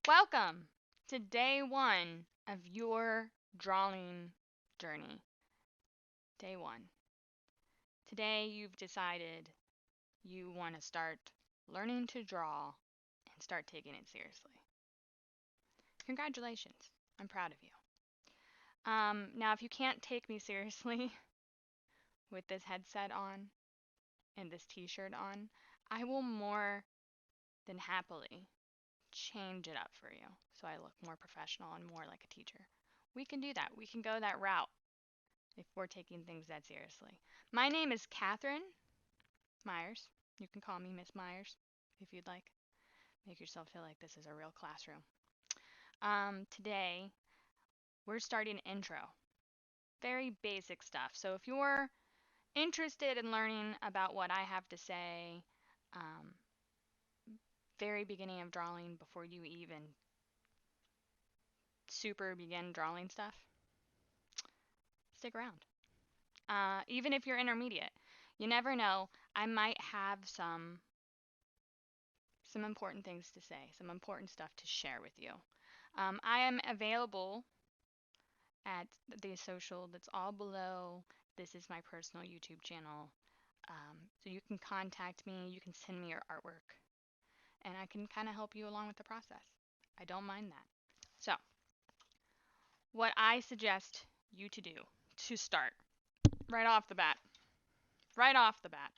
Welcome to day one of your drawing journey. Day one. Today you've decided you want to start learning to draw and start taking it seriously. Congratulations. I'm proud of you. Now, if you can't take me seriously with this headset on and this t shirt on, I will more than happily change it up for you so I look more professional and more like a teacher. We can do that. We can go that route if we're taking things that seriously. My name is Catherine Myers. You can call me Miss Myers if you'd like. Make yourself feel like this is a real classroom. Today, we're starting intro. Very basic stuff. So if you're interested in learning about what I have to say, um, very beginning of drawing before you even super begin drawing stuff, stick around. Even if you're intermediate, you never know. I might have some important things to say, some important stuff to share with you. I am available at the social that's all below. This is my personal YouTube channel. So you can contact me, you can send me your artwork, and I can kind of help you along with the process. I don't mind that. So, what I suggest you to do to start right off the bat, right off the bat,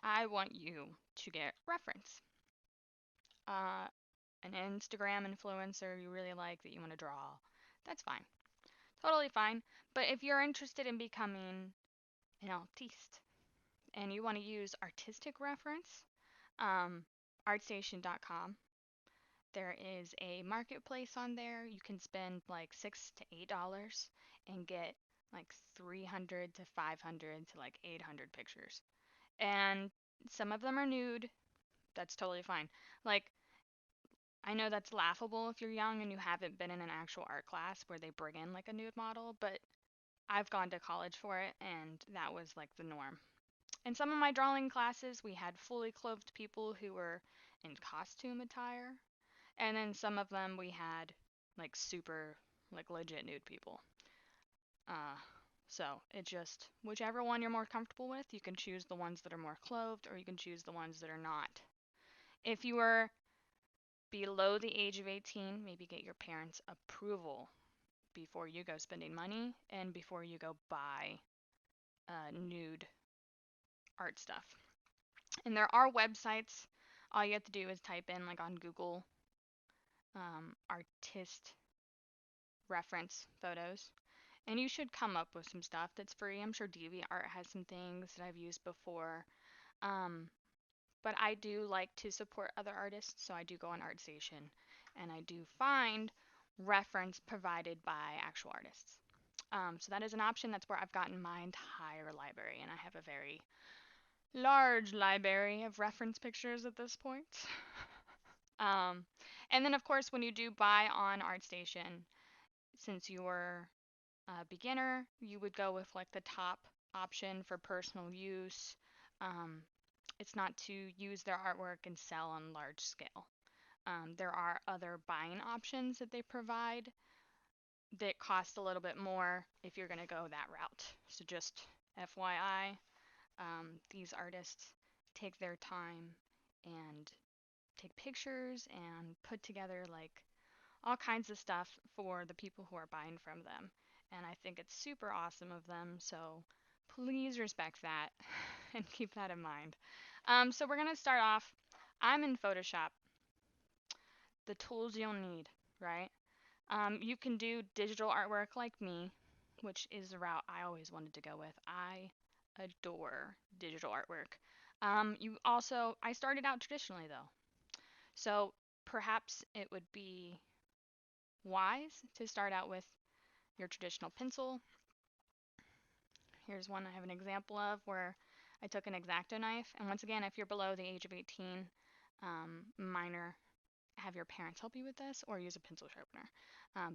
I want you to get reference. An Instagram influencer you really like that you want to draw, that's fine. Totally fine. But if you're interested in becoming an artiste and you want to use artistic reference, um, ArtStation.com. There is a marketplace on there. You can spend like $6 to $8 and get like 300 to 500 to like 800 pictures. And some of them are nude. That's totally fine. Like, I know that's laughable if you're young and you haven't been in an actual art class where they bring in like a nude model, but I've gone to college for it and that was like the norm. In some of my drawing classes, we had fully clothed people who were in costume attire, and then some of them we had like super, like legit nude people. Uh, so it just, whichever one you're more comfortable with, you can choose the ones that are more clothed or you can choose the ones that are not. If you are below the age of 18, maybe get your parents' approval before you go spending money and before you go buy nude art stuff. And there are websites. All you have to do is type in, like on Google, artist reference photos. And you should come up with some stuff that's free. I'm sure DeviantArt has some things that I've used before. Um, but I do like to support other artists, so I do go on ArtStation and I do find reference provided by actual artists. So that is an option. That's where I've gotten my entire library, and I have a very large library of reference pictures at this point. Um, and then, of course, when you do buy on ArtStation, since you're a beginner, you would go with like the top option for personal use. Um, it's not to use their artwork and sell on large scale. There are other buying options that they provide that cost a little bit more if you're going to go that route. So just FYI, these artists take their time and take pictures and put together like all kinds of stuff for the people who are buying from them. And I think it's super awesome of them. So please respect that and keep that in mind. So we're going to start off. I'm in Photoshop. The tools you'll need, right? You can do digital artwork like me, which is the route I always wanted to go with. I adore digital artwork. I started out traditionally though. So perhaps it would be wise to start out with your traditional pencil. Here's one I have an example of where I took an X-Acto knife. And once again, if you're below the age of 18, minor, have your parents help you with this or use a pencil sharpener.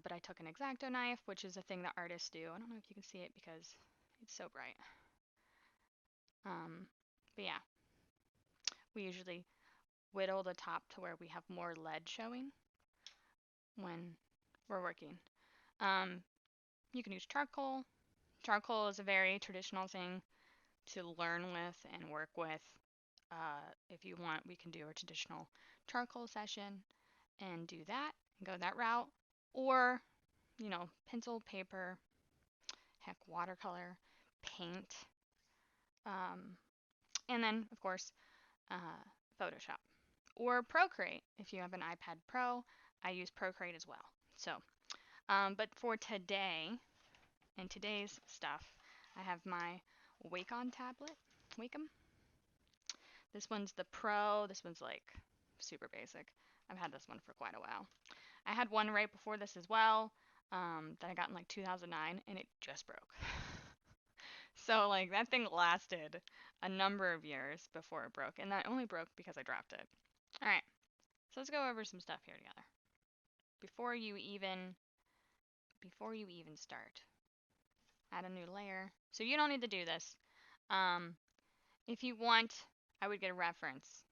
But I took an X-Acto knife, which is a thing that artists do. I don't know if you can see it because it's so bright. But yeah, we usually whittle the top to where we have more lead showing. when we're working. You can use charcoal. Charcoal is a very traditional thing to learn with and work with. If you want, we can do a traditional charcoal session and do that and go that route. Or, pencil, paper, heck, watercolor, paint, um, and then, of course, uh, Photoshop. Or Procreate. If you have an iPad Pro, I use Procreate as well. So, but for today, and today's stuff, I have my Wacom tablet. Wacom. This one's the Pro. This one's like super basic. I've had this one for quite a while. I had one right before this as well, that I got in like 2009, and it just broke. So like that thing lasted a number of years before it broke, and that only broke because I dropped it. All right, so let's go over some stuff here together before you even start. Add a new layer. So you don't need to do this. Um, if you want, I would get a reference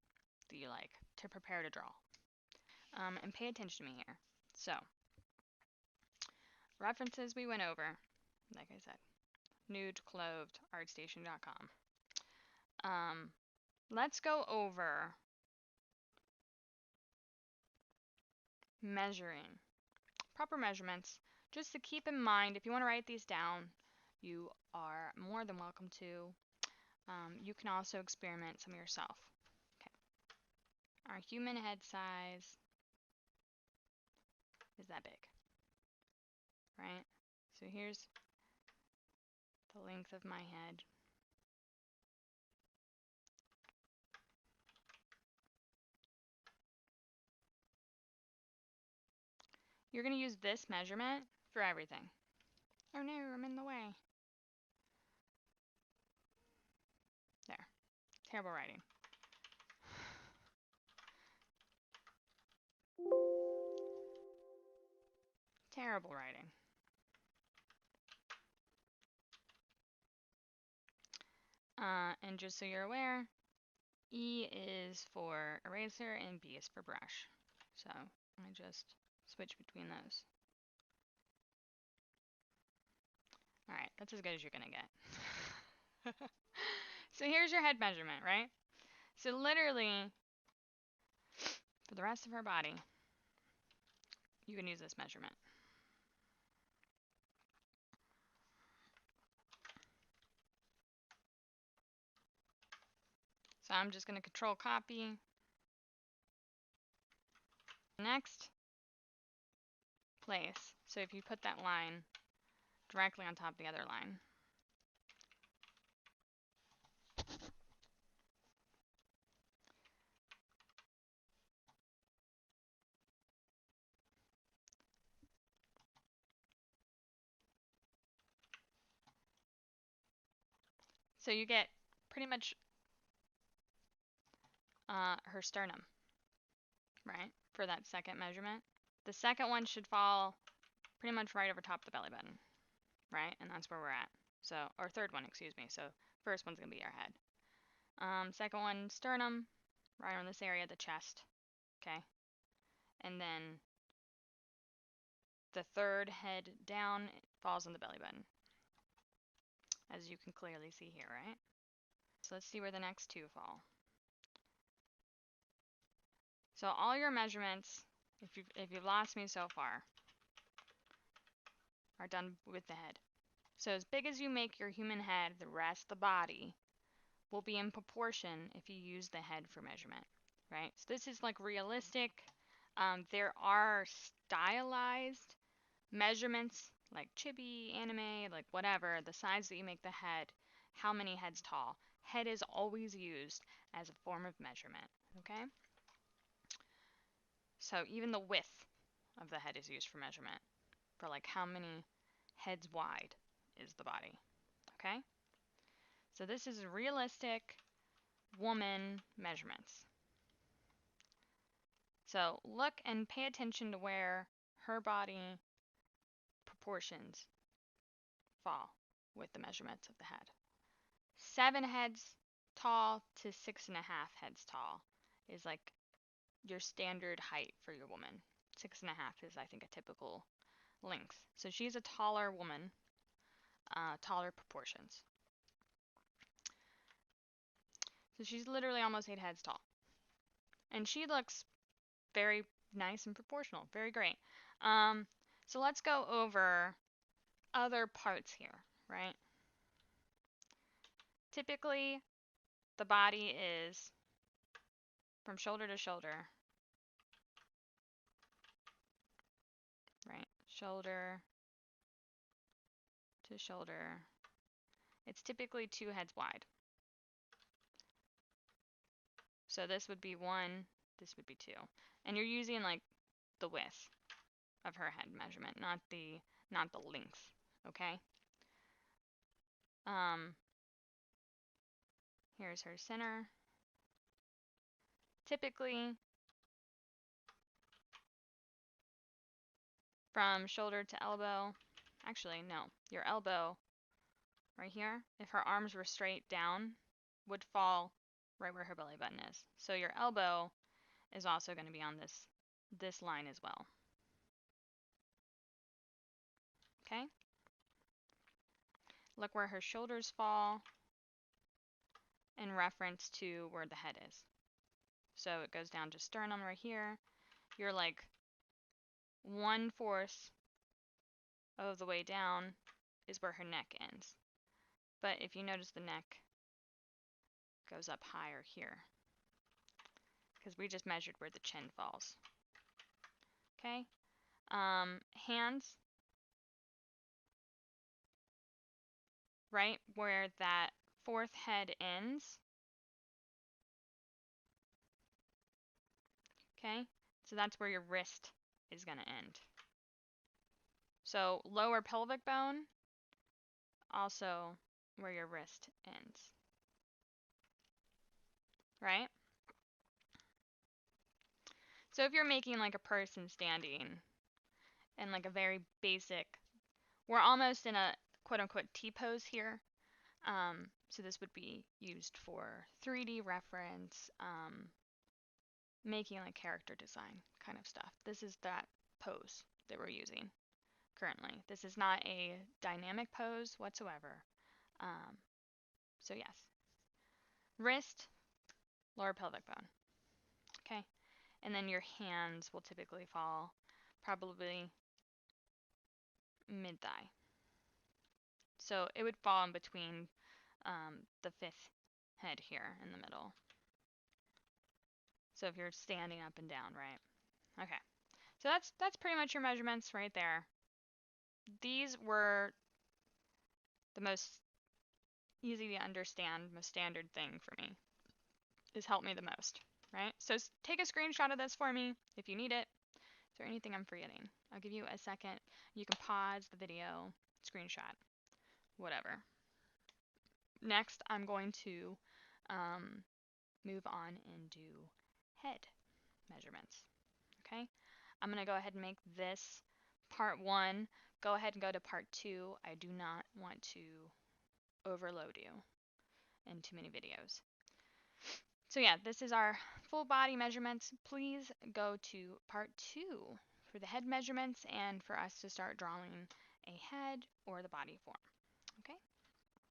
that you like to prepare to draw. And pay attention to me here. So, references we went over, like I said, nude clothed artstation.com. Let's go over measuring, proper measurements, just to keep in mind. If you want to write these down, you are more than welcome to. You can also experiment some yourself. Okay. Our human head size is that big, right? So here's the length of my head. You're going to use this measurement for everything. Oh no, I'm in the way. There. Terrible writing. Terrible writing. And just so you're aware, E is for eraser and B is for brush. So I just switch between those. Alright, that's as good as you're gonna get. So here's your head measurement, right? So literally, for the rest of her body, you can use this measurement. So I'm just gonna control copy. Next, place. So if you put that line directly on top of the other line. So you get pretty much her sternum, right, for that second measurement. The second one should fall pretty much right over top of the belly button, right? And that's where we're at. So, or third one, excuse me. So first one's going to be our head. Second one, sternum, right around this area, the chest, okay? And then the third head down falls on the belly button, as you can clearly see here, right? So let's see where the next two fall. So all your measurements, if you've lost me so far, are done with the head. So as big as you make your human head, the rest of the body will be in proportion if you use the head for measurement, right? So this is like realistic. There are stylized measurements like chibi, anime, like whatever, the size that you make the head, how many heads tall. Head is always used as a form of measurement, okay? So even the width of the head is used for measurement, for like how many heads wide is the body, okay? So this is realistic woman measurements. So look and pay attention to where her body proportions fall with the measurements of the head. 7 heads tall to 6.5 heads tall is like your standard height for your woman. 6.5 is, I think, a typical length. So she's a taller woman, taller proportions. So she's literally almost 8 heads tall. And she looks very nice and proportional. Very great. So let's go over other parts here, right? Typically, the body is from shoulder to shoulder, right? Shoulder to shoulder. It's typically 2 heads wide. So this would be 1, this would be 2. And you're using like the width of her head measurement, not the length, okay? Here's her center. Typically, from shoulder to elbow, actually, no, your elbow right here, if her arms were straight down, would fall right where her belly button is. So your elbow is also going to be on this line as well. Okay? Look where her shoulders fall in reference to where the head is. So it goes down to sternum right here. You're like 1/4 of the way down is where her neck ends. But if you notice, the neck goes up higher here because we just measured where the chin falls. Okay? Hands, right where that 4th head ends. Okay? So that's where your wrist is going to end. So lower pelvic bone, also where your wrist ends. Right? So if you're making like a person standing in like a very basic, we're almost in a quote-unquote T-pose here. So this would be used for 3D reference, making like character design kind of stuff. This is that pose that we're using currently. This is not a dynamic pose whatsoever. So yes, wrist, lower pelvic bone. Okay, and then your hands will typically fall probably mid-thigh. So it would fall in between the 5th head here in the middle. So if you're standing up and down, right? Okay. So that's pretty much your measurements right there. These were the most easy to understand, most standard thing for me. This helped me the most, right? So take a screenshot of this for me if you need it. Is there anything I'm forgetting? I'll give you a second. You can pause the video, screenshot, whatever. Next, I'm going to move on and do head measurements. Okay? I'm going to go ahead and make this part 1. Go ahead and go to part 2. I do not want to overload you in too many videos. So yeah, this is our full body measurements. Please go to part 2 for the head measurements and for us to start drawing a head or the body form.